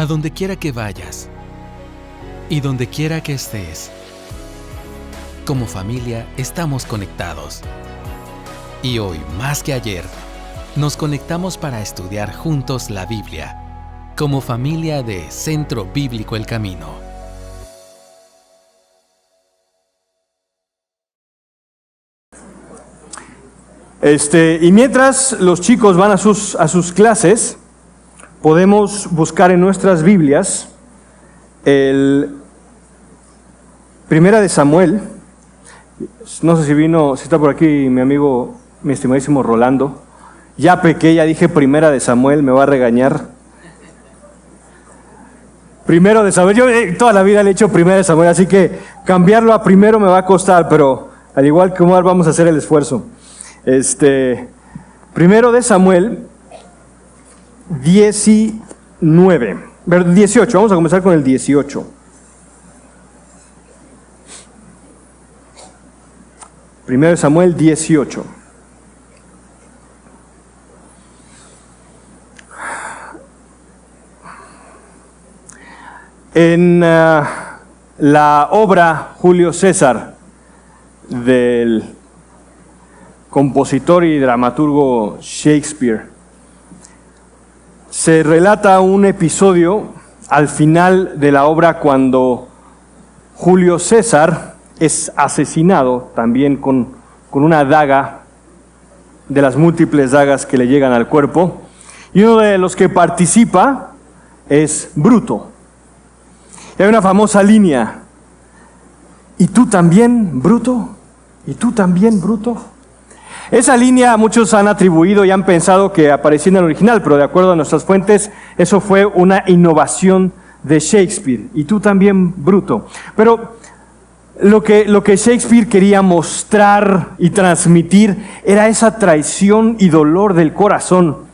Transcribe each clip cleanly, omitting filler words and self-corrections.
a donde quiera que vayas y donde quiera que estés. Como familia estamos conectados. Y hoy, más que ayer, nos conectamos para estudiar juntos la Biblia, como familia de Centro Bíblico El Camino. Y mientras los chicos van a sus clases, podemos buscar en nuestras Biblias el Primera de Samuel. No sé si está por aquí mi amigo, mi estimadísimo Rolando. Ya pequé, ya dije Primera de Samuel, me va a regañar. Primero de Samuel, yo toda la vida le he hecho Primera de Samuel, así que cambiarlo a primero me va a costar, pero al igual que Omar vamos a hacer el esfuerzo. Primero de Samuel 18, vamos a comenzar con el 18. Primero de Samuel 18. En la obra Julio César del compositor y dramaturgo Shakespeare, se relata un episodio al final de la obra cuando Julio César es asesinado también con una daga, de las múltiples dagas que le llegan al cuerpo, y uno de los que participa es Bruto. Y hay una famosa línea: ¿y tú también, Bruto? ¿Y tú también, Bruto? Esa línea muchos han atribuido y han pensado que aparecía en el original, pero de acuerdo a nuestras fuentes, eso fue una innovación de Shakespeare. Y tú también, Bruto. Pero lo que Shakespeare quería mostrar y transmitir era esa traición y dolor del corazón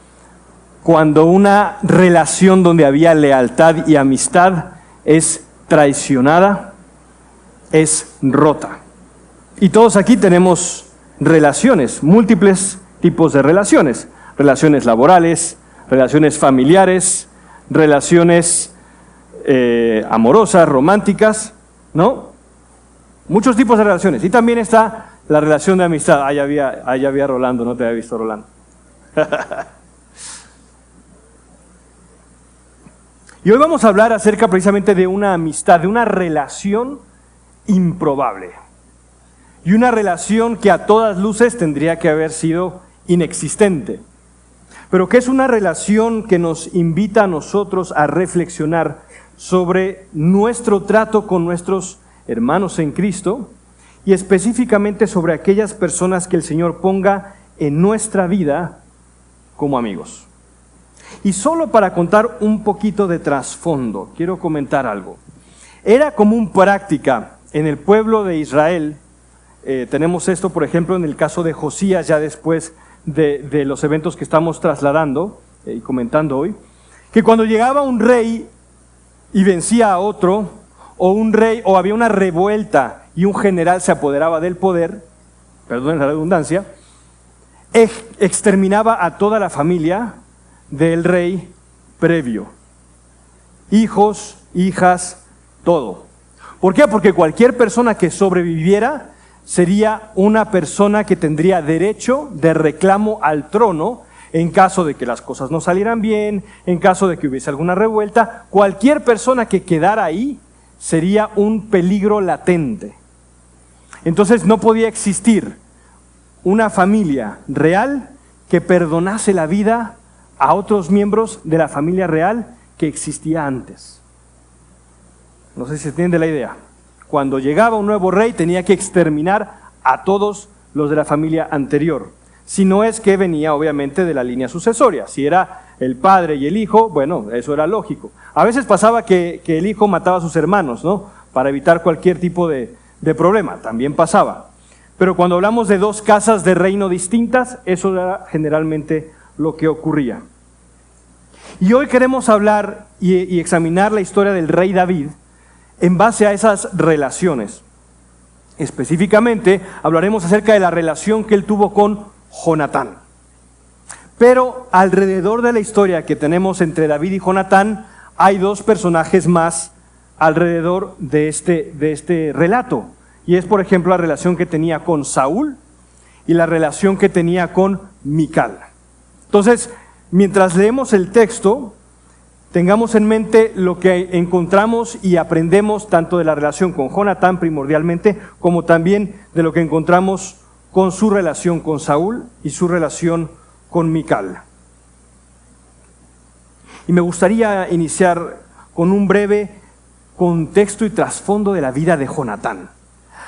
cuando una relación donde había lealtad y amistad es traicionada, es rota. Y todos aquí tenemos relaciones, múltiples tipos de relaciones. Relaciones laborales, relaciones familiares, relaciones amorosas, románticas, ¿no? Muchos tipos de relaciones. Y también está la relación de amistad. Allá había Rolando, no te había visto, Rolando. Y hoy vamos a hablar acerca precisamente de una amistad, de una relación improbable. Y una relación que a todas luces tendría que haber sido inexistente. Pero que es una relación que nos invita a nosotros a reflexionar sobre nuestro trato con nuestros hermanos en Cristo y específicamente sobre aquellas personas que el Señor ponga en nuestra vida como amigos. Y solo para contar un poquito de trasfondo, quiero comentar algo. Era común práctica en el pueblo de Israel. Tenemos esto, por ejemplo, en el caso de Josías, ya después de los eventos que estamos trasladando y comentando hoy, que cuando llegaba un rey y vencía a otro, o había una revuelta y un general se apoderaba del poder, perdonen la redundancia, exterminaba a toda la familia del rey previo. Hijos, hijas, todo. ¿Por qué? Porque cualquier persona que sobreviviera sería una persona que tendría derecho de reclamo al trono en caso de que las cosas no salieran bien, en caso de que hubiese alguna revuelta. Cualquier persona que quedara ahí sería un peligro latente. Entonces no podía existir una familia real que perdonase la vida a otros miembros de la familia real que existía antes. No sé si se entiende la idea. Cuando llegaba un nuevo rey tenía que exterminar a todos los de la familia anterior. Si no es que venía obviamente de la línea sucesoria. Si era el padre y el hijo, bueno, eso era lógico. A veces pasaba que el hijo mataba a sus hermanos, ¿no? Para evitar cualquier tipo de problema, también pasaba. Pero cuando hablamos de dos casas de reino distintas, eso era generalmente lo que ocurría. Y hoy queremos hablar y examinar la historia del rey David en base a esas relaciones. Específicamente hablaremos acerca de la relación que él tuvo con Jonatán. Pero alrededor de la historia que tenemos entre David y Jonatán hay dos personajes más alrededor de este relato. Y es, por ejemplo, la relación que tenía con Saúl y la relación que tenía con Mical. Entonces, mientras leemos el texto, tengamos en mente lo que encontramos y aprendemos tanto de la relación con Jonatán primordialmente, como también de lo que encontramos con su relación con Saúl y su relación con Mical. Y me gustaría iniciar con un breve contexto y trasfondo de la vida de Jonatán.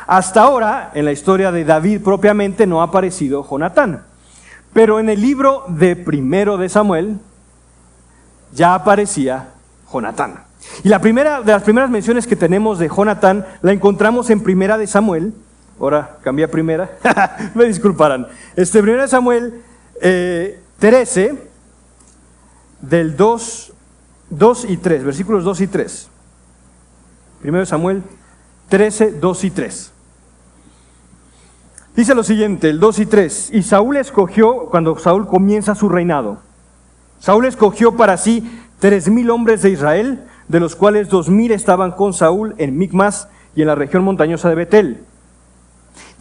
Hasta ahora, en la historia de David propiamente, no ha aparecido Jonatán. Pero en el libro de Primero de Samuel ya aparecía Jonatán. Y la primera de las primeras menciones que tenemos de Jonatán la encontramos en Primera de Samuel. Ahora cambié a primera, me disculparán. Primera de Samuel 13, del 2 y 3, versículos 2 y 3. Primero de Samuel 13, 2 y 3. Dice lo siguiente, el 2 y 3. Y Saúl escogió, cuando Saúl comienza su reinado, Saúl escogió para sí 3,000 hombres de Israel, de los cuales 2,000 estaban con Saúl en Micmas y en la región montañosa de Betel.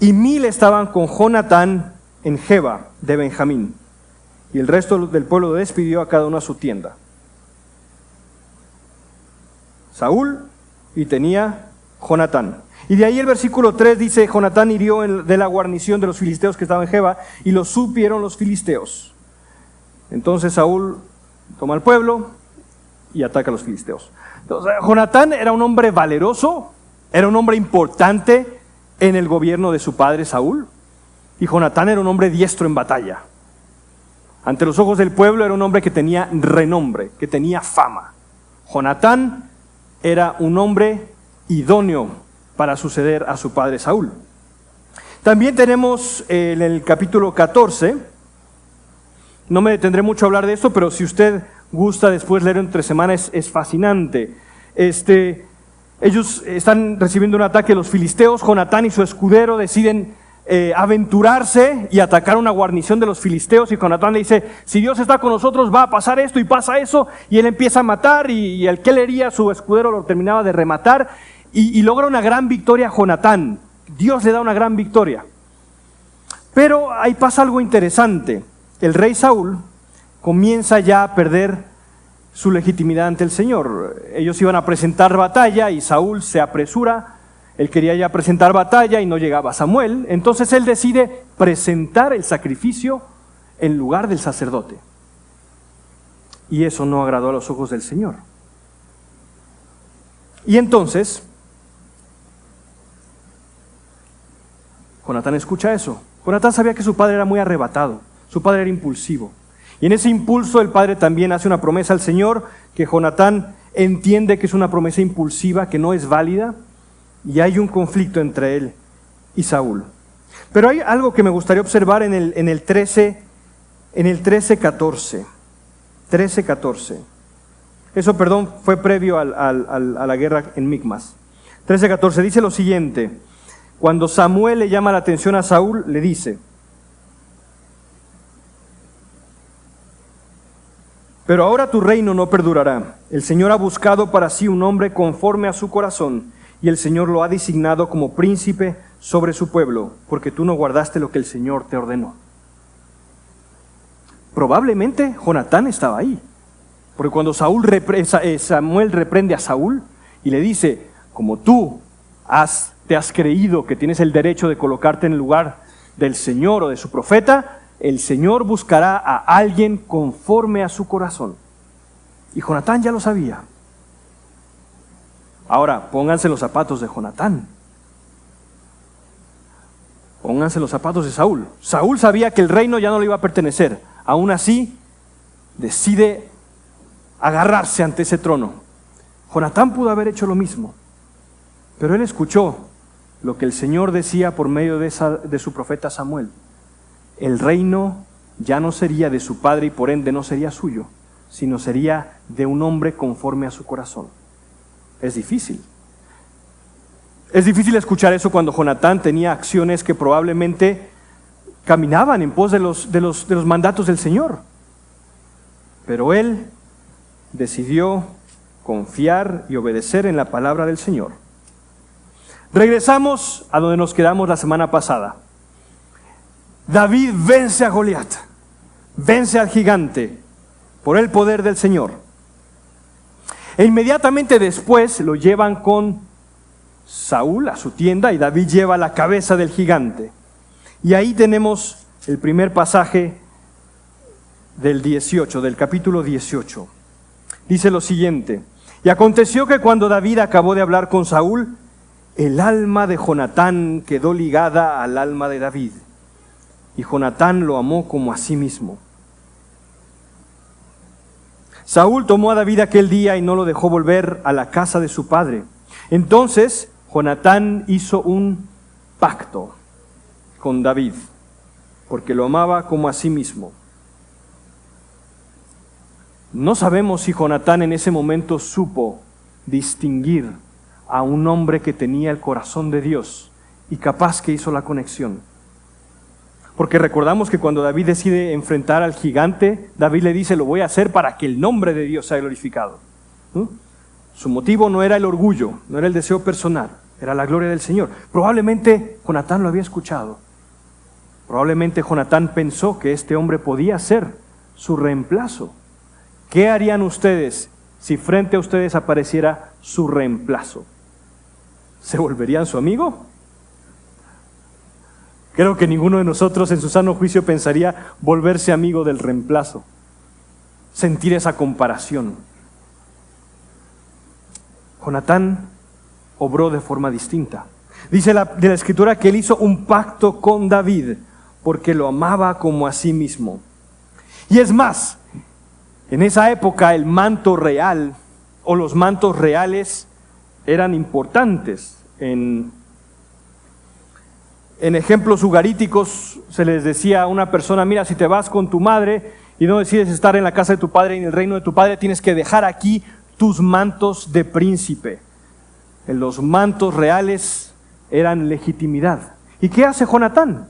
Y 1,000 estaban con Jonatán en Geba de Benjamín. Y el resto del pueblo despidió a cada uno a su tienda. Saúl y tenía Jonatán. Y de ahí el versículo 3 dice, Jonatán hirió de la guarnición de los filisteos que estaban en Geba, y lo supieron los filisteos. Entonces Saúl toma al pueblo y ataca a los filisteos. Entonces, Jonatán era un hombre valeroso, era un hombre importante en el gobierno de su padre Saúl, y Jonatán era un hombre diestro en batalla. Ante los ojos del pueblo era un hombre que tenía renombre, que tenía fama. Jonatán era un hombre idóneo para suceder a su padre Saúl. También tenemos en el capítulo 14, no me detendré mucho a hablar de esto, pero si usted gusta después leer entre semanas, es fascinante. Ellos están recibiendo un ataque de los filisteos, Jonatán y su escudero deciden aventurarse y atacar una guarnición de los filisteos, y Jonatán le dice, si Dios está con nosotros va a pasar esto, y pasa eso, y él empieza a matar, y el que le hería, su escudero lo terminaba de rematar, y logra una gran victoria Jonatán. Dios le da una gran victoria. Pero ahí pasa algo interesante. El rey Saúl comienza ya a perder su legitimidad ante el Señor. Ellos iban a presentar batalla y Saúl se apresura. Él quería ya presentar batalla y no llegaba Samuel. Entonces él decide presentar el sacrificio en lugar del sacerdote. Y eso no agradó a los ojos del Señor. Y entonces Jonatán escucha eso. Jonatán sabía que su padre era muy arrebatado, su padre era impulsivo. Y en ese impulso el padre también hace una promesa al Señor, que Jonatán entiende que es una promesa impulsiva, que no es válida, y hay un conflicto entre él y Saúl. Pero hay algo que me gustaría observar en el 13:14. 13:14. Eso, perdón, fue previo a la guerra en Micmas. 13:14 dice lo siguiente. Cuando Samuel le llama la atención a Saúl, le dice, pero ahora tu reino no perdurará. El Señor ha buscado para sí un hombre conforme a su corazón, y el Señor lo ha designado como príncipe sobre su pueblo, porque tú no guardaste lo que el Señor te ordenó. Probablemente Jonatán estaba ahí, porque cuando Samuel reprende a Saúl y le dice, como tú te has creído que tienes el derecho de colocarte en el lugar del Señor o de su profeta, el Señor buscará a alguien conforme a su corazón. Y Jonatán ya lo sabía. Ahora, pónganse los zapatos de Jonatán. Pónganse los zapatos de Saúl. Saúl sabía que el reino ya no le iba a pertenecer. Aún así, decide agarrarse ante ese trono. Jonatán pudo haber hecho lo mismo, pero él escuchó lo que el Señor decía por medio de su profeta Samuel. El reino ya no sería de su padre y por ende no sería suyo, sino sería de un hombre conforme a su corazón. Es difícil. Es difícil escuchar eso cuando Jonatán tenía acciones que probablemente caminaban en pos de los mandatos del Señor. Pero él decidió confiar y obedecer en la palabra del Señor. Regresamos a donde nos quedamos la semana pasada. David vence a Goliat, vence al gigante por el poder del Señor. E inmediatamente después lo llevan con Saúl a su tienda y David lleva la cabeza del gigante. Y ahí tenemos el primer pasaje del capítulo 18. Dice lo siguiente: y aconteció que cuando David acabó de hablar con Saúl, el alma de Jonatán quedó ligada al alma de David, y Jonatán lo amó como a sí mismo. Saúl tomó a David aquel día y no lo dejó volver a la casa de su padre. Entonces Jonatán hizo un pacto con David, porque lo amaba como a sí mismo. No sabemos si Jonatán en ese momento supo distinguir a un hombre que tenía el corazón de Dios y capaz que hizo la conexión. Porque recordamos que cuando David decide enfrentar al gigante, David le dice: lo voy a hacer para que el nombre de Dios sea glorificado. Su motivo no era el orgullo, no era el deseo personal, era la gloria del Señor. Probablemente Jonatán lo había escuchado. Probablemente Jonatán pensó que este hombre podía ser su reemplazo. ¿Qué harían ustedes si frente a ustedes apareciera su reemplazo? ¿Se volverían su amigo? Creo que ninguno de nosotros en su sano juicio pensaría volverse amigo del reemplazo, sentir esa comparación. Jonatán obró de forma distinta. Dice de la Escritura que él hizo un pacto con David porque lo amaba como a sí mismo. Y es más, en esa época el manto real o los mantos reales eran importantes. En ejemplos ugaríticos se les decía a una persona: mira, si te vas con tu madre y no decides estar en la casa de tu padre y en el reino de tu padre, tienes que dejar aquí tus mantos de príncipe. Los mantos reales eran legitimidad. ¿Y qué hace Jonatán?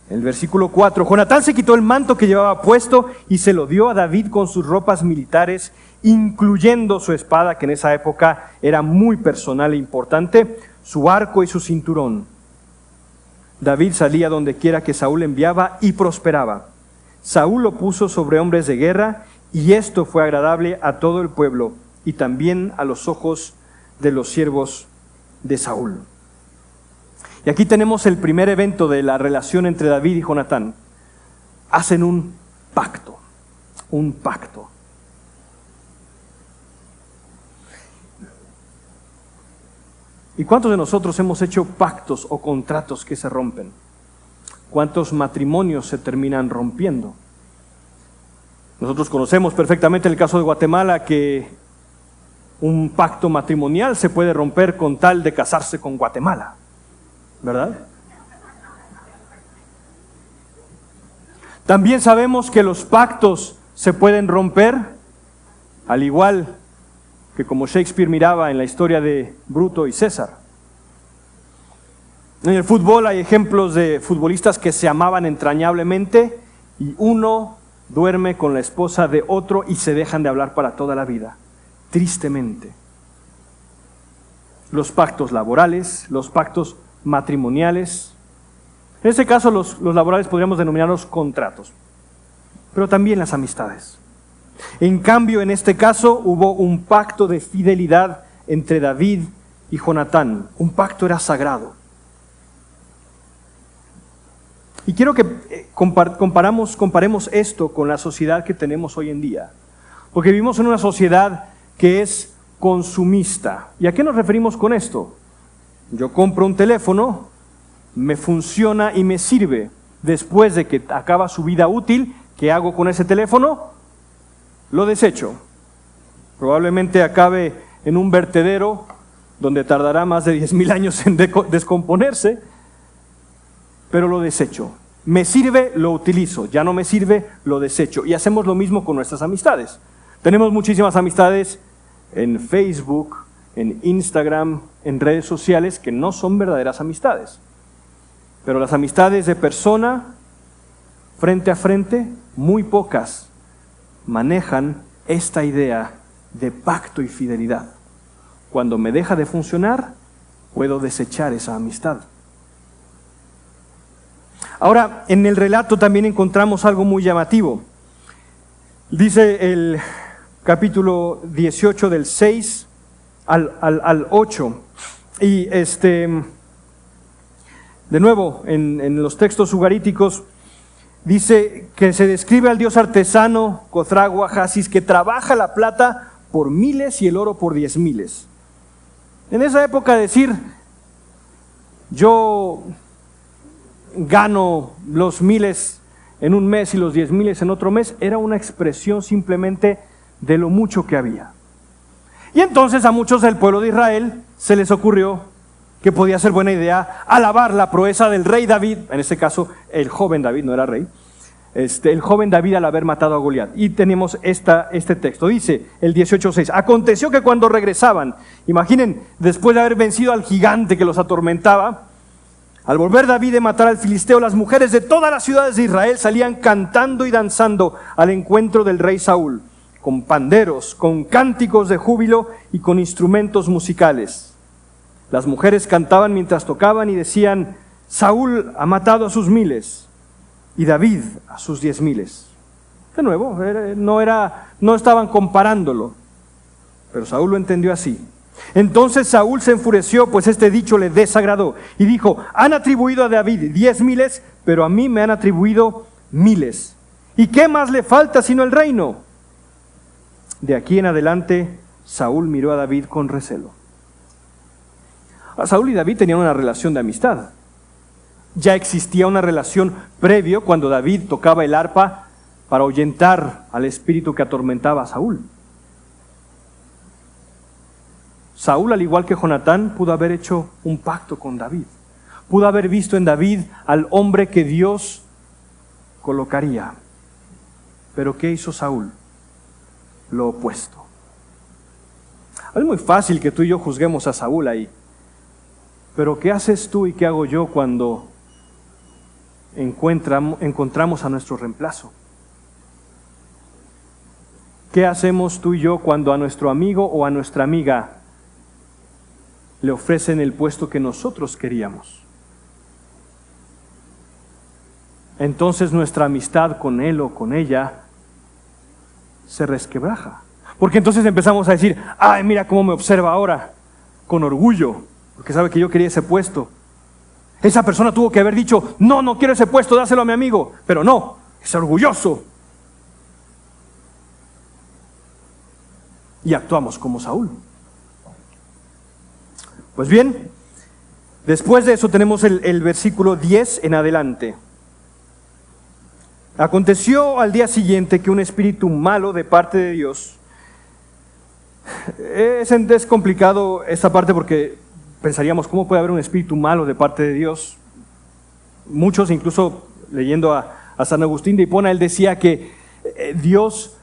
El versículo 4, Jonatán se quitó el manto que llevaba puesto y se lo dio a David con sus ropas militares, incluyendo su espada, que en esa época era muy personal e importante, su arco y su cinturón. David salía donde quiera que Saúl enviaba y prosperaba. Saúl lo puso sobre hombres de guerra y esto fue agradable a todo el pueblo y también a los ojos de los siervos de Saúl. Y aquí tenemos el primer evento de la relación entre David y Jonatán. Hacen un pacto, un pacto. ¿Y cuántos de nosotros hemos hecho pactos o contratos que se rompen? ¿Cuántos matrimonios se terminan rompiendo? Nosotros conocemos perfectamente el caso de Guatemala, que un pacto matrimonial se puede romper con tal de casarse con Guatemala, ¿verdad? También sabemos que los pactos se pueden romper, al igual que como Shakespeare miraba en la historia de Bruto y César. En el fútbol hay ejemplos de futbolistas que se amaban entrañablemente y uno duerme con la esposa de otro y se dejan de hablar para toda la vida, tristemente. Los pactos laborales, los pactos matrimoniales. En este caso los laborales podríamos denominarlos contratos, pero también las amistades. En cambio, en este caso hubo un pacto de fidelidad entre David y Jonatán. Un pacto era sagrado. Y quiero que comparemos esto con la sociedad que tenemos hoy en día, porque vivimos en una sociedad que es consumista. ¿Y a qué nos referimos con esto? Yo compro un teléfono, me funciona y me sirve. Después de que acaba su vida útil, ¿qué hago con ese teléfono? Lo desecho. Probablemente acabe en un vertedero donde tardará más de 10,000 años en descomponerse, pero lo desecho. Me sirve, lo utilizo. Ya no me sirve, lo desecho. Y hacemos lo mismo con nuestras amistades. Tenemos muchísimas amistades en Facebook, en Instagram, en redes sociales, que no son verdaderas amistades. Pero las amistades de persona, frente a frente, muy pocas manejan esta idea de pacto y fidelidad. Cuando me deja de funcionar, puedo desechar esa amistad. Ahora, en el relato también encontramos algo muy llamativo. Dice el capítulo 18 del 6 al 8. Y de nuevo, en los textos ugaríticos, dice que se describe al dios artesano, Cotragua Jasis, que trabaja la plata por miles y el oro por 10,000. En esa época decir, yo gano los 1,000 en un mes y los 10,000 en otro mes, era una expresión simplemente de lo mucho que había. Y entonces a muchos del pueblo de Israel se les ocurrió que podía ser buena idea alabar la proeza del rey David, en este caso el joven David, no era rey, el joven David al haber matado a Goliat. Y tenemos este texto, dice el 18:6, aconteció que cuando regresaban, imaginen, después de haber vencido al gigante que los atormentaba, al volver David de matar al filisteo, las mujeres de todas las ciudades de Israel salían cantando y danzando al encuentro del rey Saúl, con panderos, con cánticos de júbilo y con instrumentos musicales. Las mujeres cantaban mientras tocaban y decían, Saúl ha matado a sus 1,000 y David a sus 10,000. De nuevo, no estaban comparándolo, pero Saúl lo entendió así. Entonces Saúl se enfureció, pues este dicho le desagradó, y dijo, han atribuido a David 10,000, pero a mí me han atribuido 1,000. ¿Y qué más le falta sino el reino? De aquí en adelante, Saúl miró a David con recelo. Saúl y David tenían una relación de amistad. Ya existía una relación previo cuando David tocaba el arpa para ahuyentar al espíritu que atormentaba a Saúl. Saúl, al igual que Jonatán, pudo haber hecho un pacto con David. Pudo haber visto en David al hombre que Dios colocaría. Pero ¿qué hizo Saúl? Lo opuesto. Es muy fácil que tú y yo juzguemos a Saúl ahí. Pero ¿qué haces tú y qué hago yo cuando encontramos a nuestro reemplazo? ¿Qué hacemos tú y yo cuando a nuestro amigo o a nuestra amiga le ofrecen el puesto que nosotros queríamos? Entonces nuestra amistad con él o con ella se resquebraja. Porque entonces empezamos a decir, ay, mira cómo me observa ahora, con orgullo, porque sabe que yo quería ese puesto. Esa persona tuvo que haber dicho, no quiero ese puesto, dáselo a mi amigo. Pero no, es orgulloso. Y actuamos como Saúl. Pues bien, después de eso tenemos el versículo 10 en adelante. Aconteció al día siguiente que un espíritu malo de parte de Dios, es complicado esta parte porque pensaríamos, ¿cómo puede haber un espíritu malo de parte de Dios? Muchos, incluso leyendo a San Agustín de Hipona, él decía que Dios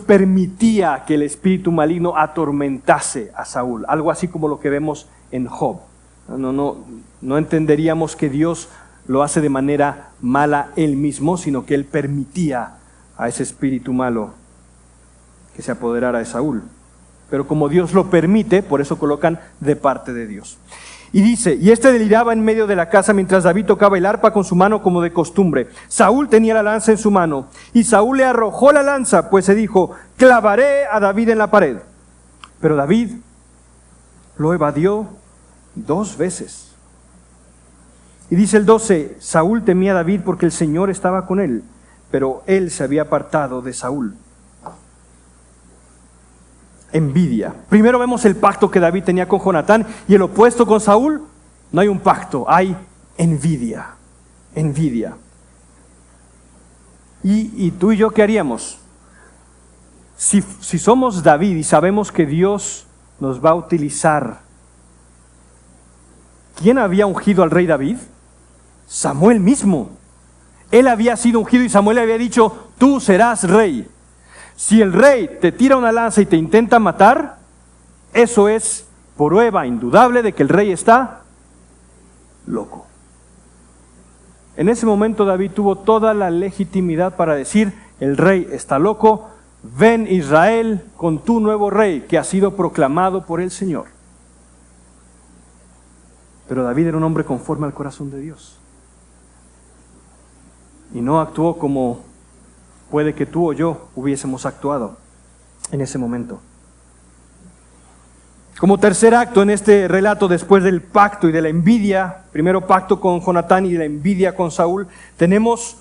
permitía que el espíritu maligno atormentase a Saúl, algo así como lo que vemos en Job. No entenderíamos que Dios lo hace de manera mala él mismo, sino que él permitía a ese espíritu malo que se apoderara de Saúl. Pero como Dios lo permite, por eso colocan de parte de Dios. Y dice, y este deliraba en medio de la casa mientras David tocaba el arpa con su mano como de costumbre. Saúl tenía la lanza en su mano, y Saúl le arrojó la lanza, pues se dijo, clavaré a David en la pared. Pero David lo evadió 2 veces. Y dice el 12, Saúl temía a David porque el Señor estaba con él, pero él se había apartado de Saúl. Envidia. Primero vemos el pacto que David tenía con Jonatán, y el opuesto con Saúl, no hay un pacto, hay envidia. Envidia. ¿Y tú y yo qué haríamos? Si somos David y sabemos que Dios nos va a utilizar, ¿quién había ungido al rey David? Samuel mismo. Él había sido ungido y Samuel le había dicho, tú serás rey. Si el rey te tira una lanza y te intenta matar, eso es prueba indudable de que el rey está loco. En ese momento David tuvo toda la legitimidad para decir, el rey está loco, ven Israel con tu nuevo rey que ha sido proclamado por el Señor. Pero David era un hombre conforme al corazón de Dios. Y no actuó como puede que tú o yo hubiésemos actuado en ese momento. Como tercer acto en este relato, después del pacto y de la envidia, primero pacto con Jonatán y la envidia con Saúl, tenemos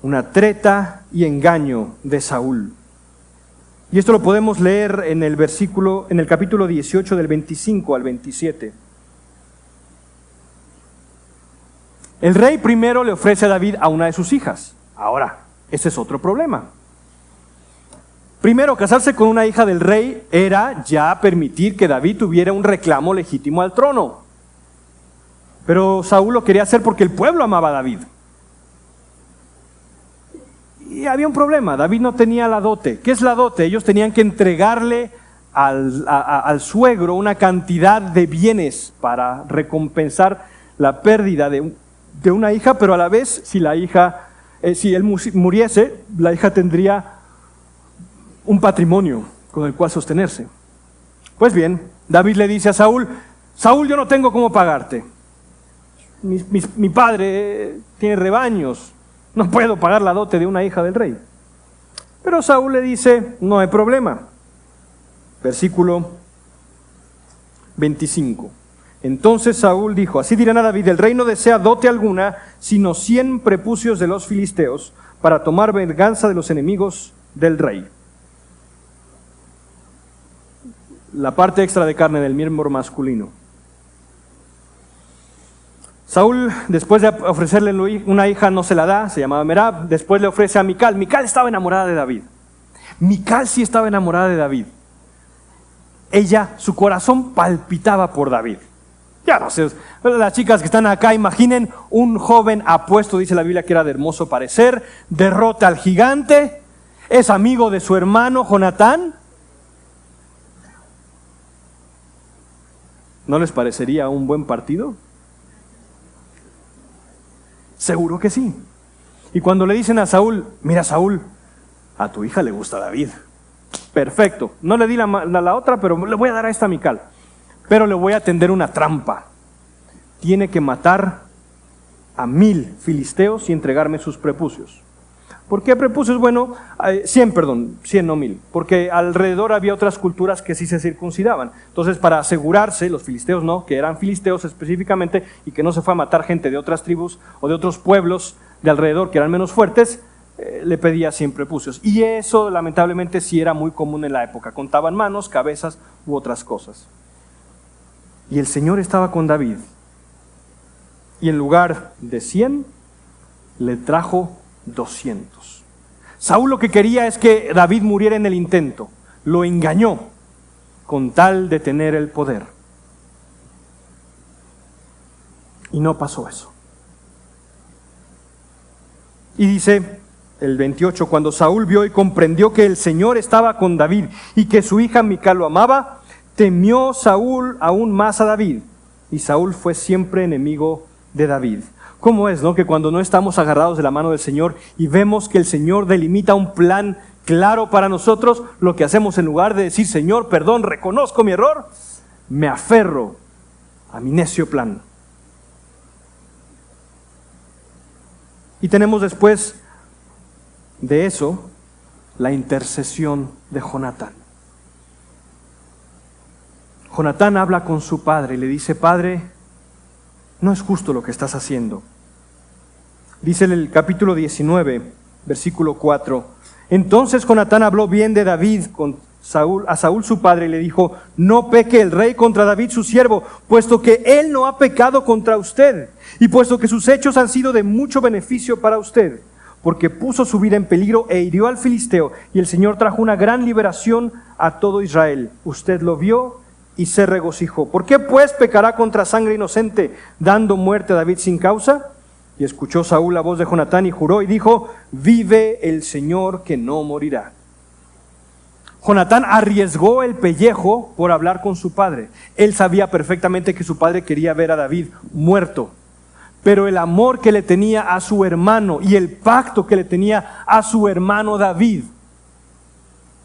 una treta y engaño de Saúl. Y esto lo podemos leer en el capítulo 18 del 25 al 27. El rey primero le ofrece a David a una de sus hijas. Ahora, ese es otro problema. Primero, casarse con una hija del rey era ya permitir que David tuviera un reclamo legítimo al trono. Pero Saúl lo quería hacer porque el pueblo amaba a David. Y había un problema, David no tenía la dote. ¿Qué es la dote? Ellos tenían que entregarle al suegro una cantidad de bienes para recompensar la pérdida de una hija, pero a la vez, si él muriese, la hija tendría un patrimonio con el cual sostenerse. Pues bien, David le dice a Saúl, Saúl, yo no tengo cómo pagarte. Mi padre tiene rebaños, no puedo pagar la dote de una hija del rey. Pero Saúl le dice, no hay problema. Versículo 25. Entonces Saúl dijo, así dirán a David, el rey no desea dote alguna, sino 100 prepucios de los filisteos, para tomar venganza de los enemigos del rey. La parte extra de carne del miembro masculino. Saúl, después de ofrecerle una hija, no se la da, se llamaba Merab, después le ofrece a Mical. Mical estaba enamorada de David. Mical sí estaba enamorada de David. Ella, su corazón palpitaba por David. Ya no sé, las chicas que están acá, imaginen un joven apuesto, dice la Biblia que era de hermoso parecer, derrota al gigante, es amigo de su hermano Jonatán. ¿No les parecería un buen partido? Seguro que sí. Y cuando le dicen a Saúl, mira Saúl, a tu hija le gusta David. Perfecto, no le di la otra, pero le voy a dar a esta Mical. Pero le voy a tender una trampa. Tiene que matar a 1000 filisteos y entregarme sus prepucios. ¿Por qué prepucios? Bueno, 100 no 1000. Porque alrededor había otras culturas que sí se circuncidaban. Entonces, para asegurarse, los filisteos no, que eran filisteos específicamente, y que no se fue a matar gente de otras tribus o de otros pueblos de alrededor que eran menos fuertes, le pedía 100 prepucios. Y eso, lamentablemente, sí era muy común en la época. Contaban manos, cabezas u otras cosas. Y el Señor estaba con David. Y en lugar de 100, le trajo 200. Saúl lo que quería es que David muriera en el intento. Lo engañó con tal de tener el poder. Y no pasó eso. Y dice el 28, cuando Saúl vio y comprendió que el Señor estaba con David y que su hija Mical lo amaba, temió Saúl aún más a David, y Saúl fue siempre enemigo de David. ¿Cómo es, no? Que cuando no estamos agarrados de la mano del Señor y vemos que el Señor delimita un plan claro para nosotros, lo que hacemos en lugar de decir, Señor, perdón, reconozco mi error, me aferro a mi necio plan. Y tenemos después de eso la intercesión de Jonatán. Jonatán habla con su padre y le dice, Padre, no es justo lo que estás haciendo. Dice en el capítulo 19, versículo 4, entonces Jonatán habló bien de David a Saúl su padre y le dijo, no peque el rey contra David su siervo, puesto que él no ha pecado contra usted, y puesto que sus hechos han sido de mucho beneficio para usted, porque puso su vida en peligro e hirió al filisteo, y el Señor trajo una gran liberación a todo Israel. Usted lo vio y se regocijó. ¿Por qué pues pecará contra sangre inocente, dando muerte a David sin causa? Y escuchó Saúl la voz de Jonatán y juró y dijo, vive el Señor que no morirá. Jonatán arriesgó el pellejo por hablar con su padre. Él sabía perfectamente que su padre quería ver a David muerto. Pero el amor que le tenía a su hermano y el pacto que le tenía a su hermano David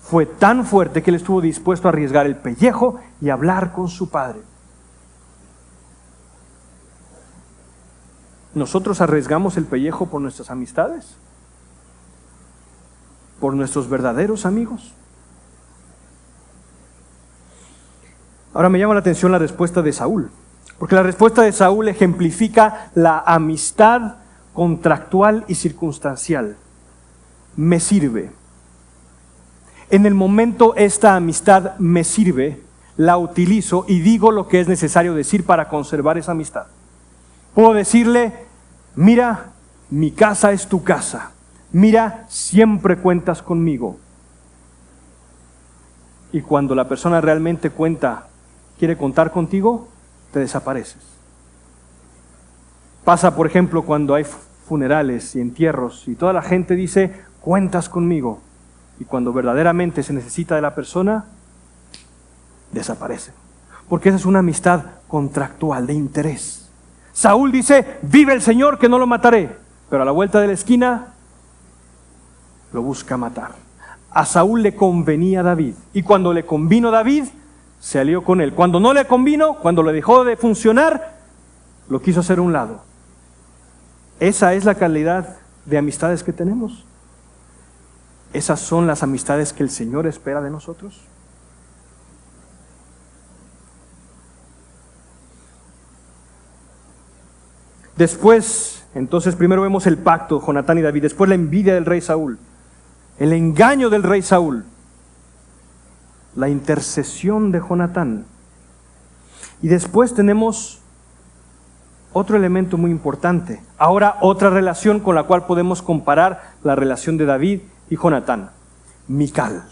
fue tan fuerte que él estuvo dispuesto a arriesgar el pellejo y hablar con su padre. ¿Nosotros arriesgamos el pellejo por nuestras amistades? ¿Por nuestros verdaderos amigos? Ahora me llama la atención la respuesta de Saúl, porque la respuesta de Saúl ejemplifica la amistad contractual y circunstancial. Me sirve. En el momento esta amistad me sirve, la utilizo y digo lo que es necesario decir para conservar esa amistad. Puedo decirle, mira, mi casa es tu casa. Mira, siempre cuentas conmigo. Y cuando la persona realmente quiere contar contigo, te desapareces. Pasa, por ejemplo, cuando hay funerales y entierros y toda la gente dice, cuentas conmigo. Y cuando verdaderamente se necesita de la persona, desaparece. Porque esa es una amistad contractual, de interés. Saúl dice, vive el Señor que no lo mataré. Pero a la vuelta de la esquina, lo busca matar. A Saúl le convenía David. Y cuando le convino David, se alió con él. Cuando no le convino, cuando le dejó de funcionar, lo quiso hacer a un lado. Esa es la calidad de amistades que tenemos. ¿Esas son las amistades que el Señor espera de nosotros? Después, entonces, primero vemos el pacto, Jonatán y David. Después la envidia del rey Saúl. El engaño del rey Saúl. La intercesión de Jonatán. Y después tenemos otro elemento muy importante. Ahora otra relación con la cual podemos comparar la relación de David y Jonatán. Mical.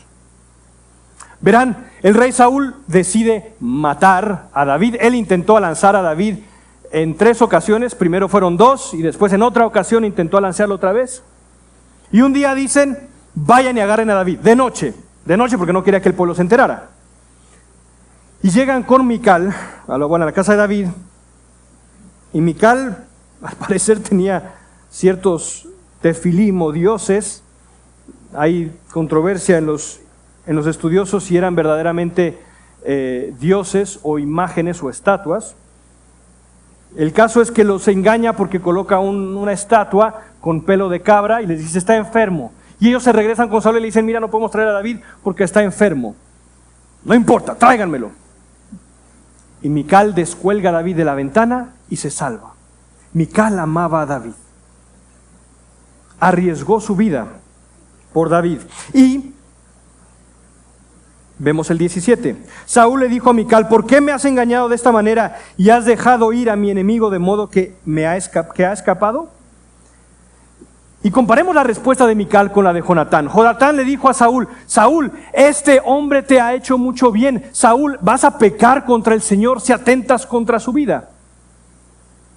Verán, el rey Saúl decide matar a David. Él intentó lanzar a David en 3 ocasiones. Primero fueron 2 y después en otra ocasión intentó lanzarlo otra vez. Y un día dicen, vayan y agarren a David, de noche porque no quería que el pueblo se enterara. Y llegan con Mical, a la casa de David, y Mical al parecer tenía ciertos tefilim o dioses. Hay controversia en los estudiosos si eran verdaderamente dioses o imágenes o estatuas. El caso es que los engaña porque coloca una estatua con pelo de cabra y les dice, está enfermo. Y ellos se regresan con Saúl y le dicen, mira, no podemos traer a David porque está enfermo. No importa, tráiganmelo. Y Mical descuelga a David de la ventana y se salva. Mical amaba a David. Arriesgó su vida por David. Y vemos el 17. Saúl le dijo a Mical, ¿por qué me has engañado de esta manera y has dejado ir a mi enemigo de modo que ha escapado? Y comparemos la respuesta de Mical con la de Jonatán. Jonatán le dijo a Saúl, Saúl, este hombre te ha hecho mucho bien. Saúl, vas a pecar contra el Señor si atentas contra su vida.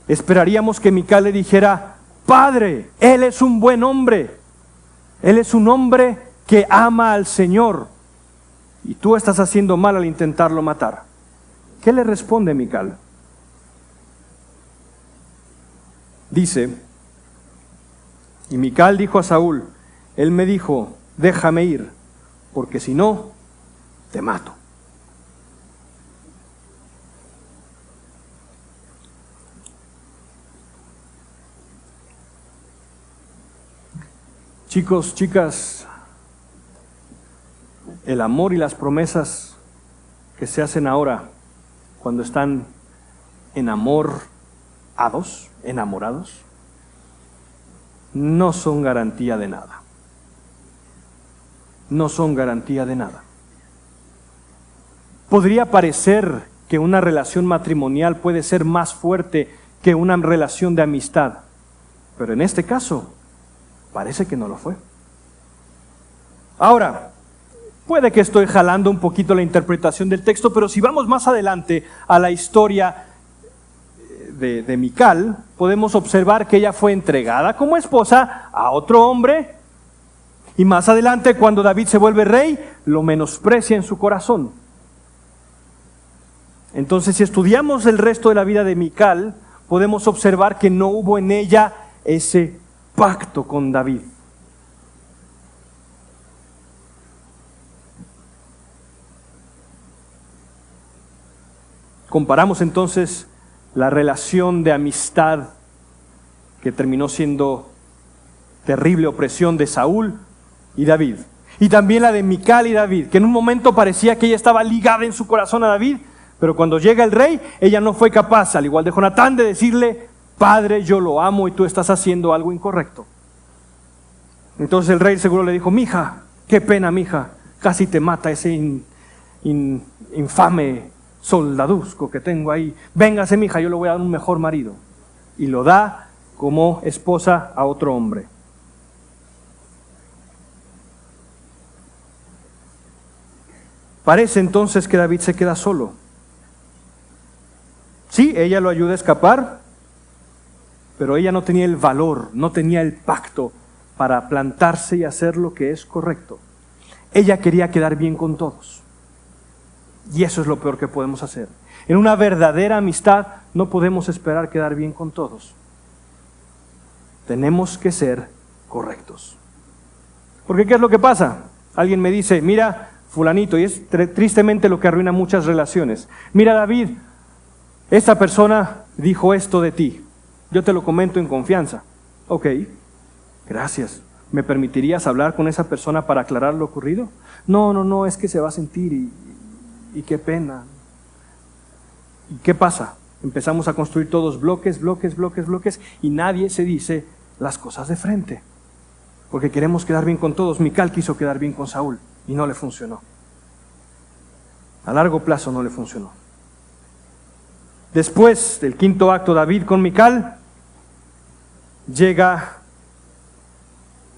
Esperaríamos que Mical le dijera, Padre, él es un buen hombre. Él es un hombre que ama al Señor. Y tú estás haciendo mal al intentarlo matar. ¿Qué le responde Mical? Dice, y Mical dijo a Saúl, él me dijo, déjame ir, porque si no, te mato. Chicos, chicas, el amor y las promesas que se hacen ahora, cuando están enamorados, no son garantía de nada. No son garantía de nada. Podría parecer que una relación matrimonial puede ser más fuerte que una relación de amistad, pero en este caso parece que no lo fue. Ahora, puede que estoy jalando un poquito la interpretación del texto, pero si vamos más adelante a la historia de Mical, podemos observar que ella fue entregada como esposa a otro hombre, y más adelante, cuando David se vuelve rey, lo menosprecia en su corazón. Entonces, si estudiamos el resto de la vida de Mical, podemos observar que no hubo en ella ese pacto con David. comparamos entonces la relación de amistad que terminó siendo terrible opresión de Saúl y David. Y también la de Mical y David, que en un momento parecía que ella estaba ligada en su corazón a David, pero cuando llega el rey, ella no fue capaz, al igual de Jonatán, de decirle: Padre, yo lo amo y tú estás haciendo algo incorrecto. Entonces el rey seguro le dijo: mija, qué pena, mija, casi te mata ese infame soldaduzco que tengo ahí. Véngase, mija, yo le voy a dar un mejor marido. Y lo da como esposa a otro hombre. Parece entonces que David se queda solo. Sí, ella lo ayuda a escapar, pero ella no tenía el valor, no tenía el pacto para plantarse y hacer lo que es correcto. Ella quería quedar bien con todos. Y eso es lo peor que podemos hacer. En una verdadera amistad no podemos esperar quedar bien con todos. Tenemos que ser correctos. Porque ¿qué es lo que pasa? Alguien me dice: mira, fulanito, y es tristemente lo que arruina muchas relaciones. Mira, David, esta persona dijo esto de ti. Yo te lo comento en confianza. Ok, gracias. ¿Me permitirías hablar con esa persona para aclarar lo ocurrido? No, es que se va a sentir y qué pena. ¿Y qué pasa? Empezamos a construir todos bloques, y nadie se dice las cosas de frente. Porque queremos quedar bien con todos. Mical quiso quedar bien con Saúl y no le funcionó. A largo plazo no le funcionó. Después del quinto acto, David con Mical, llega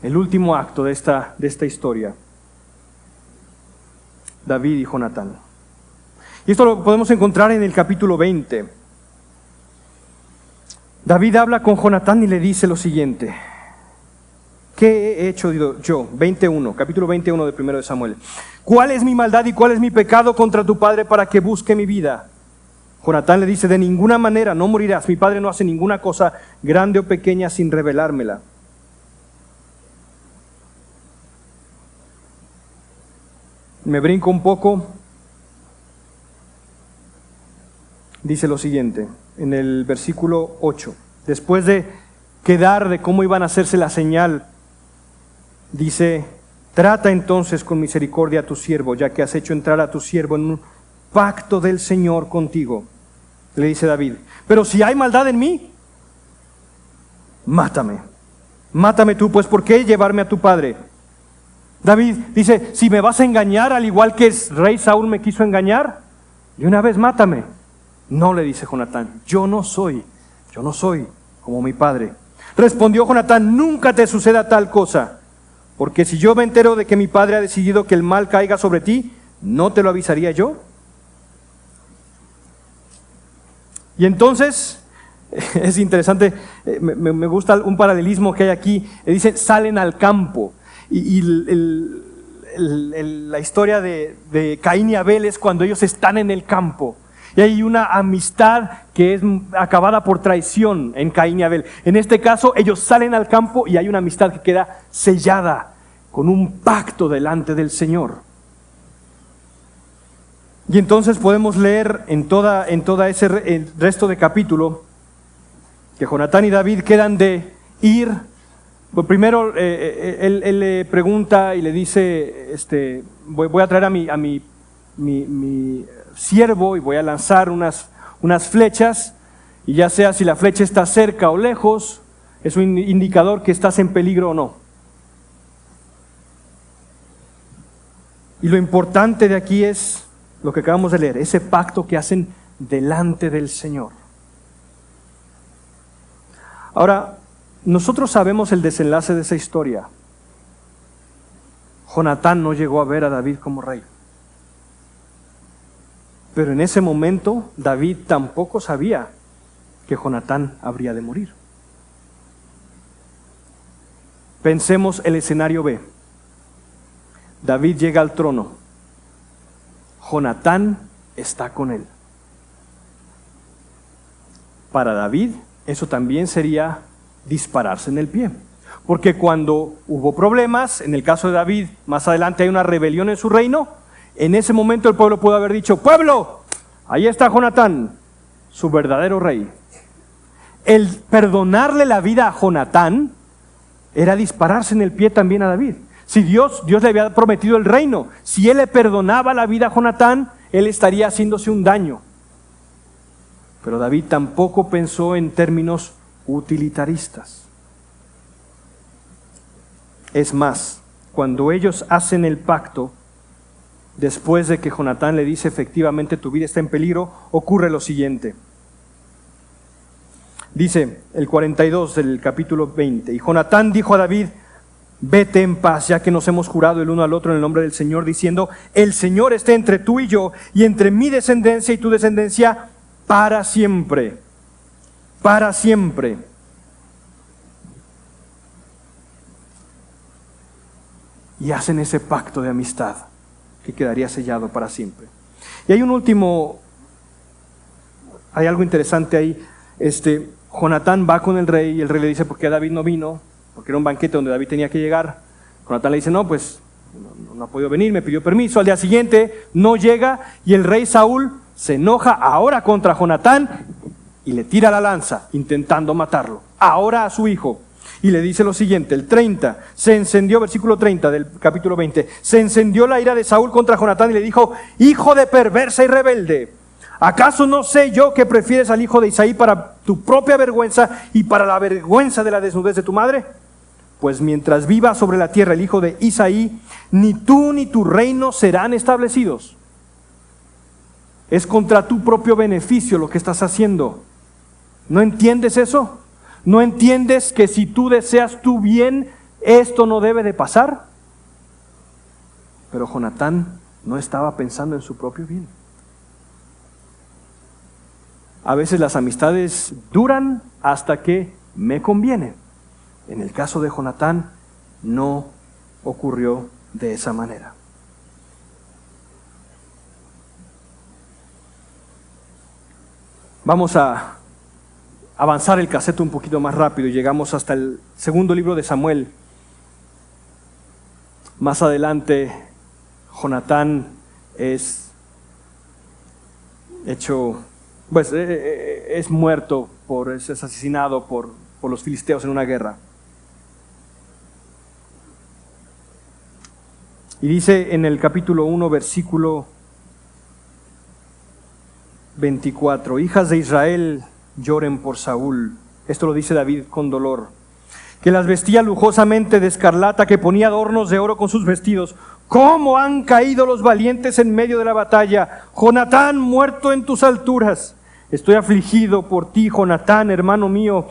el último acto de esta historia. David y Jonatán. Y esto lo podemos encontrar en el capítulo 20. David habla con Jonatán y le dice lo siguiente: ¿qué he hecho yo? 21, capítulo 21 de 1 de Samuel. ¿Cuál es mi maldad y cuál es mi pecado contra tu padre para que busque mi vida? Jonatán le dice: de ninguna manera, no morirás. Mi padre no hace ninguna cosa grande o pequeña sin revelármela. Me brinco un poco. Dice lo siguiente, en el versículo 8. Después de quedar de cómo iban a hacerse la señal, dice: trata entonces con misericordia a tu siervo, ya que has hecho entrar a tu siervo en un pacto del Señor contigo. Le dice David: pero si hay maldad en mí, mátame. Mátame tú, pues ¿por qué llevarme a tu padre? David dice: si me vas a engañar al igual que el rey Saúl me quiso engañar, de una vez mátame. No, le dice Jonatán, yo no soy como mi padre. Respondió Jonatán: nunca te suceda tal cosa, porque si yo me entero de que mi padre ha decidido que el mal caiga sobre ti, ¿no te lo avisaría yo? Y entonces, es interesante, me gusta un paralelismo que hay aquí. Dice: salen al campo. Y la historia de Caín y Abel es cuando ellos están en el campo. Y hay una amistad que es acabada por traición en Caín y Abel. En este caso, ellos salen al campo y hay una amistad que queda sellada con un pacto delante del Señor. Y entonces podemos leer en toda el resto de capítulo que Jonatán y David quedan de ir. Pues primero él le pregunta y le dice: voy a traer a mi siervo y voy a lanzar unas flechas, y ya sea si la flecha está cerca o lejos, es un indicador que estás en peligro o no. Y lo importante de aquí es lo que acabamos de leer, ese pacto que hacen delante del Señor. Ahora, nosotros sabemos el desenlace de esa historia. Jonatán no llegó a ver a David como rey. Pero en ese momento David tampoco sabía que Jonatán habría de morir. Pensemos el escenario B. David llega al trono. Jonatán está con él. Para David eso también sería dispararse en el pie. Porque cuando hubo problemas, en el caso de David, más adelante hay una rebelión en su reino, en ese momento el pueblo pudo haber dicho: pueblo, Ahí está Jonatán, su verdadero rey. El perdonarle la vida a Jonatán era dispararse en el pie también a David. Si Dios le había prometido el reino, si él le perdonaba la vida a Jonatán, él estaría haciéndose un daño. Pero David tampoco pensó en términos utilitaristas. Es más, cuando ellos hacen el pacto, después de que Jonatán le dice efectivamente tu vida está en peligro, ocurre lo siguiente. Dice el 42 del capítulo 20, y Jonatán dijo a David, vete en paz, ya que nos hemos jurado el uno al otro en el nombre del Señor, diciendo, el Señor esté entre tú y yo, y entre mi descendencia y tu descendencia, para siempre. Para siempre. Y hacen ese pacto de amistad que quedaría sellado para siempre. Y hay hay algo interesante ahí. Jonatán va con el rey y el rey le dice, ¿por qué David no vino? Porque era un banquete donde David tenía que llegar. Jonatán le dice, no, pues no ha podido venir, me pidió permiso. Al día siguiente no llega y el rey Saúl se enoja ahora contra Jonatán y le tira la lanza, intentando matarlo. Ahora a su hijo. Y le dice lo siguiente, el 30, se encendió, versículo 30 del capítulo 20, se encendió la ira de Saúl contra Jonatán y le dijo, hijo de perversa y rebelde, ¿acaso no sé yo que prefieres al hijo de Isaí para tu propia vergüenza y para la vergüenza de la desnudez de tu madre? Pues mientras viva sobre la tierra el hijo de Isaí, ni tú ni tu reino serán establecidos. Es contra tu propio beneficio lo que estás haciendo. ¿No entiendes eso? ¿No entiendes que si tú deseas tu bien, esto no debe de pasar? Pero Jonatán no estaba pensando en su propio bien. A veces las amistades duran hasta que me conviene. En el caso de Jonatán, no ocurrió de esa manera. Vamos a avanzar el cassette un poquito más rápido y llegamos hasta el segundo libro de Samuel. Más adelante, Jonatán es muerto, es asesinado por los filisteos en una guerra. Y dice en el capítulo 1, versículo 24, hijas de Israel, lloren por Saúl. Esto lo dice David con dolor. Que las vestía lujosamente de escarlata, que ponía adornos de oro con sus vestidos. ¿Cómo han caído los valientes en medio de la batalla? Jonatán, muerto en tus alturas. Estoy afligido por ti, Jonatán, hermano mío.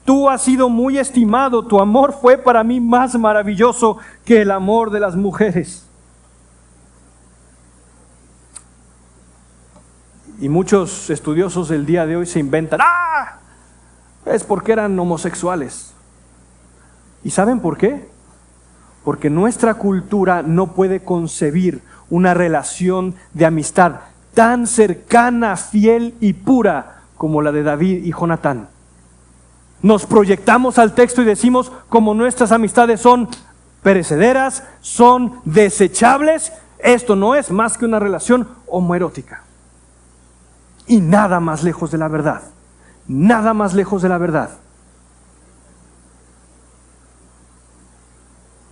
Tú has sido muy estimado, tu amor fue para mí más maravilloso que el amor de las mujeres. Y muchos estudiosos del día de hoy se inventan, es porque eran homosexuales. ¿Y saben por qué? Porque nuestra cultura no puede concebir una relación de amistad tan cercana, fiel y pura como la de David y Jonatán. Nos proyectamos al texto y decimos, como nuestras amistades son perecederas, son desechables, esto no es más que una relación homoerótica. Y nada más lejos de la verdad. Nada más lejos de la verdad.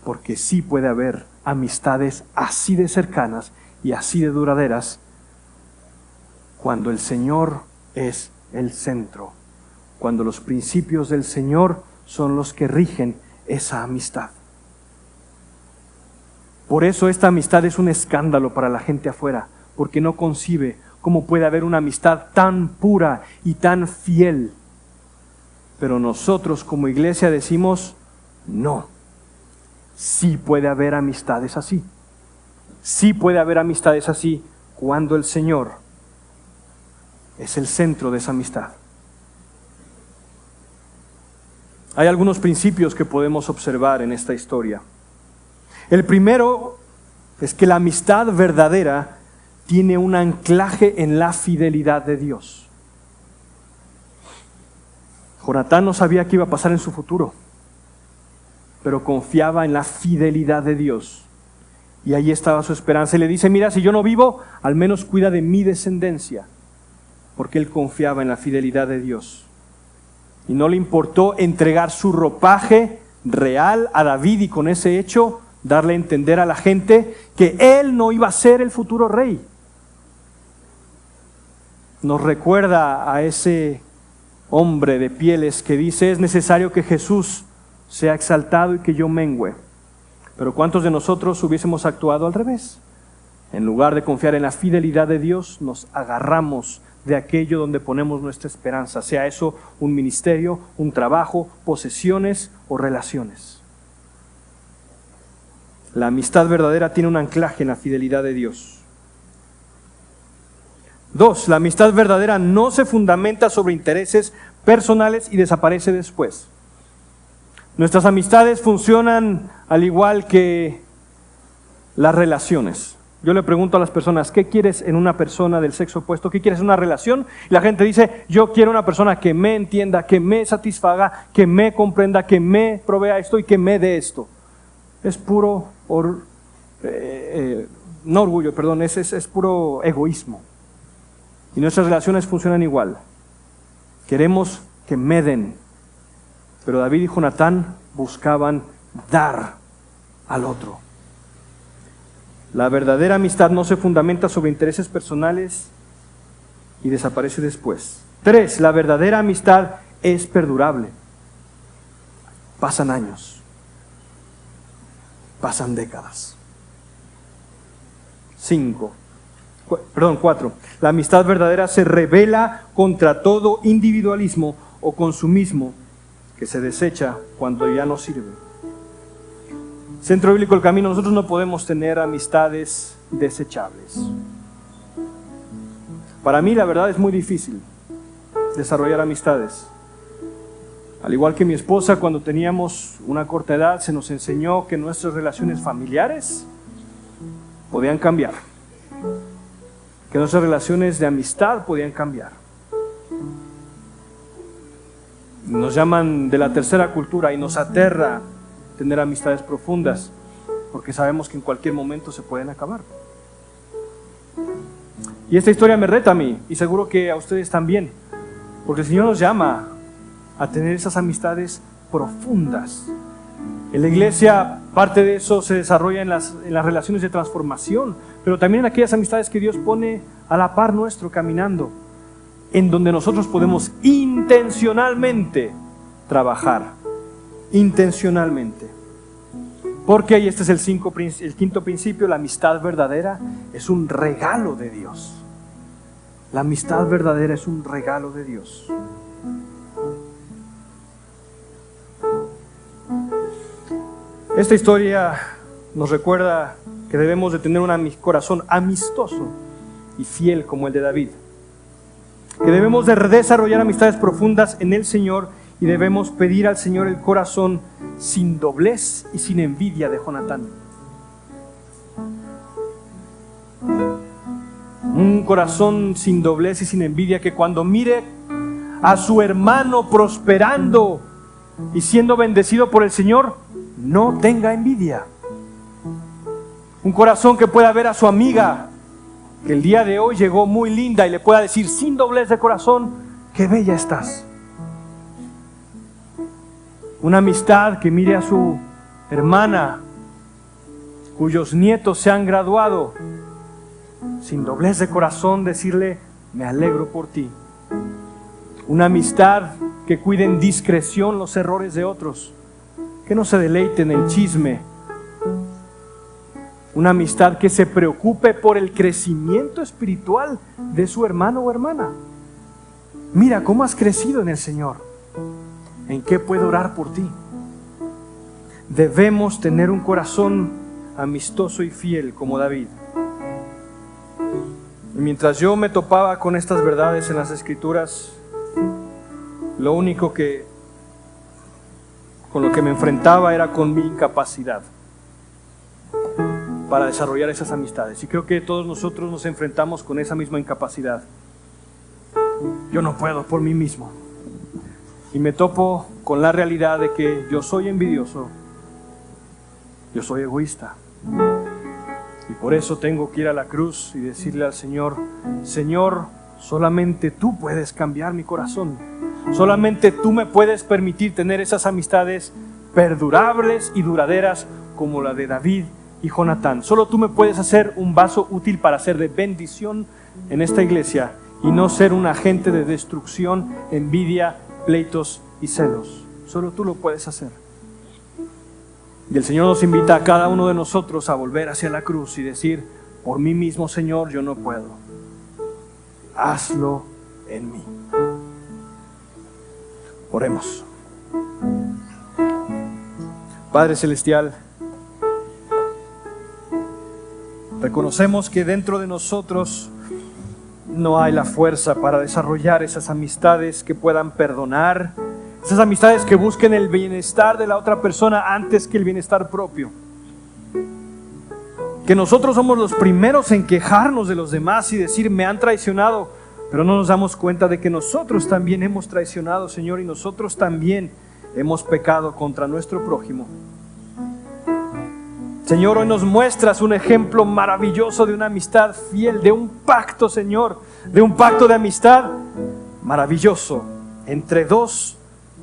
Porque sí puede haber amistades así de cercanas y así de duraderas cuando el Señor es el centro, cuando los principios del Señor son los que rigen esa amistad. Por eso esta amistad es un escándalo para la gente afuera, porque no concibe cómo puede haber una amistad tan pura y tan fiel. Pero nosotros como iglesia decimos, no, sí puede haber amistades así. Sí puede haber amistades así cuando el Señor es el centro de esa amistad. Hay algunos principios que podemos observar en esta historia. El primero es que la amistad verdadera tiene un anclaje en la fidelidad de Dios. Jonatán no sabía qué iba a pasar en su futuro, pero confiaba en la fidelidad de Dios. Y ahí estaba su esperanza. Y le dice, mira, si yo no vivo, al menos cuida de mi descendencia. porque él confiaba en la fidelidad de Dios. Y no le importó entregar su ropaje real a David y con ese hecho darle a entender a la gente que él no iba a ser el futuro rey. Nos recuerda a ese hombre de pieles que dice: es necesario que Jesús sea exaltado y que yo mengüe. Pero ¿cuántos de nosotros hubiésemos actuado al revés? En lugar de confiar en la fidelidad de Dios, nos agarramos de aquello donde ponemos nuestra esperanza, sea eso un ministerio, un trabajo, posesiones o relaciones. La amistad verdadera tiene un anclaje en la fidelidad de Dios. 2. La amistad verdadera no se fundamenta sobre intereses personales y desaparece después. Nuestras amistades funcionan al igual que las relaciones. Yo le pregunto a las personas: ¿qué quieres en una persona del sexo opuesto? ¿Qué quieres en una relación? Y la gente dice: yo quiero una persona que me entienda, que me satisfaga, que me comprenda, que me provea esto y que me dé esto. Es puro, no orgullo, perdón, es puro egoísmo. Y nuestras relaciones funcionan igual. Queremos que me den. Pero David y Jonatán buscaban dar al otro. La verdadera amistad no se fundamenta sobre intereses personales y desaparece después. 3. La verdadera amistad es perdurable. Pasan años. Pasan décadas. 4. La amistad verdadera se rebela contra todo individualismo o consumismo que se desecha cuando ya no sirve. Centro Bíblico El Camino, nosotros no podemos tener amistades desechables. Para mí, la verdad, es muy difícil desarrollar amistades. Al igual que mi esposa, cuando teníamos una corta edad, se nos enseñó que nuestras relaciones familiares podían cambiar, que nuestras relaciones de amistad podían cambiar. Nos llaman de la tercera cultura y nos aterra tener amistades profundas, porque sabemos que en cualquier momento se pueden acabar. Y esta historia me reta a mí, y seguro que a ustedes también, porque el Señor nos llama a tener esas amistades profundas. En la iglesia, parte de eso se desarrolla en las relaciones de transformación, pero también en aquellas amistades que Dios pone a la par nuestro caminando, en donde nosotros podemos intencionalmente trabajar. Intencionalmente. Porque, y este es el quinto principio, la amistad verdadera es un regalo de Dios. La amistad verdadera es un regalo de Dios. Esta historia nos recuerda que debemos de tener un corazón amistoso y fiel como el de David. Que debemos de desarrollar amistades profundas en el Señor y debemos pedir al Señor el corazón sin doblez y sin envidia de Jonatán. Un corazón sin doblez y sin envidia, que cuando mire a su hermano prosperando y siendo bendecido por el Señor, no tenga envidia. Un corazón que pueda ver a su amiga, que el día de hoy llegó muy linda, y le pueda decir sin doblez de corazón: qué bella estás. Una amistad que mire a su hermana cuyos nietos se han graduado, sin doblez de corazón decirle: me alegro por ti. Una amistad que cuide en discreción los errores de otros, que no se deleite en el chisme. Una amistad que se preocupe por el crecimiento espiritual de su hermano o hermana. Mira cómo has crecido en el Señor. ¿En qué puedo orar por ti? Debemos tener un corazón amistoso y fiel como David. Y mientras yo me topaba con estas verdades en las Escrituras, lo único con lo que me enfrentaba era con mi incapacidad para desarrollar esas amistades. Y creo que todos nosotros nos enfrentamos con esa misma incapacidad. Yo no puedo por mí mismo. Y me topo con la realidad de que yo soy envidioso, yo soy egoísta. Y por eso tengo que ir a la cruz y decirle al Señor: Señor, Solamente tú puedes cambiar mi corazón. Solamente tú me puedes permitir tener esas amistades perdurables y duraderas como la de David y Jonatán. Solo tú me puedes hacer un vaso útil para ser de bendición en esta iglesia y no ser un agente de destrucción, envidia, pleitos y celos. Solo tú lo puedes hacer. Y el Señor nos invita a cada uno de nosotros a volver hacia la cruz y decir: por mí mismo, Señor, yo no puedo. Hazlo en mí. Oremos. Padre Celestial, reconocemos que dentro de nosotros no hay la fuerza para desarrollar esas amistades que puedan perdonar, esas amistades que busquen el bienestar de la otra persona antes que el bienestar propio. Que nosotros somos los primeros en quejarnos de los demás y decir: me han traicionado, pero no nos damos cuenta de que nosotros también hemos traicionado, Señor, y nosotros también hemos pecado contra nuestro prójimo. Señor, hoy nos muestras un ejemplo maravilloso de una amistad fiel, de un pacto, Señor, de un pacto de amistad maravilloso entre dos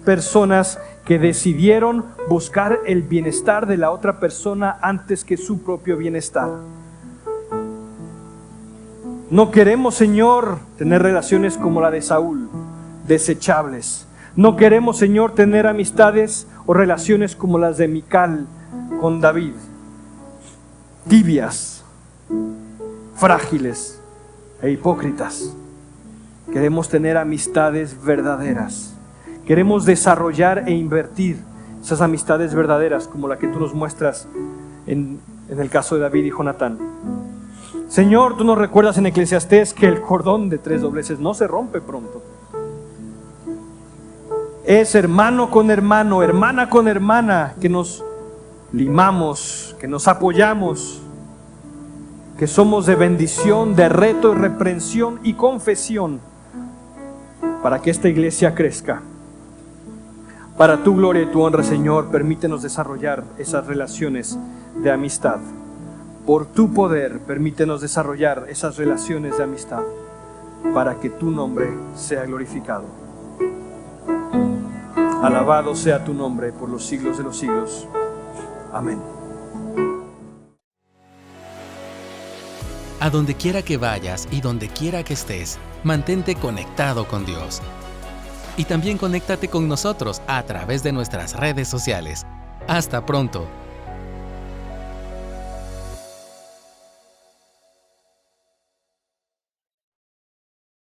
personas que decidieron buscar el bienestar de la otra persona antes que su propio bienestar. No queremos, Señor, tener relaciones como la de Saúl, desechables. No queremos, Señor, tener amistades o relaciones como las de Mical con David, tibias, frágiles e hipócritas. Queremos tener amistades verdaderas. Queremos desarrollar e invertir esas amistades verdaderas como la que tú nos muestras en el caso de David y Jonatán. Señor, tú nos recuerdas en Eclesiastés que el cordón de 3 dobleces no se rompe pronto. Es hermano con hermano, hermana con hermana, que nos limamos, que nos apoyamos, que somos de bendición, de reto y reprensión y confesión para que esta iglesia crezca. Para tu gloria y tu honra, Señor, permítenos desarrollar esas relaciones de amistad. Por tu poder, permítenos desarrollar esas relaciones de amistad para que tu nombre sea glorificado. Alabado sea tu nombre por los siglos de los siglos. Amén. A donde quiera que vayas y donde quiera que estés, mantente conectado con Dios. Y también conéctate con nosotros a través de nuestras redes sociales. Hasta pronto.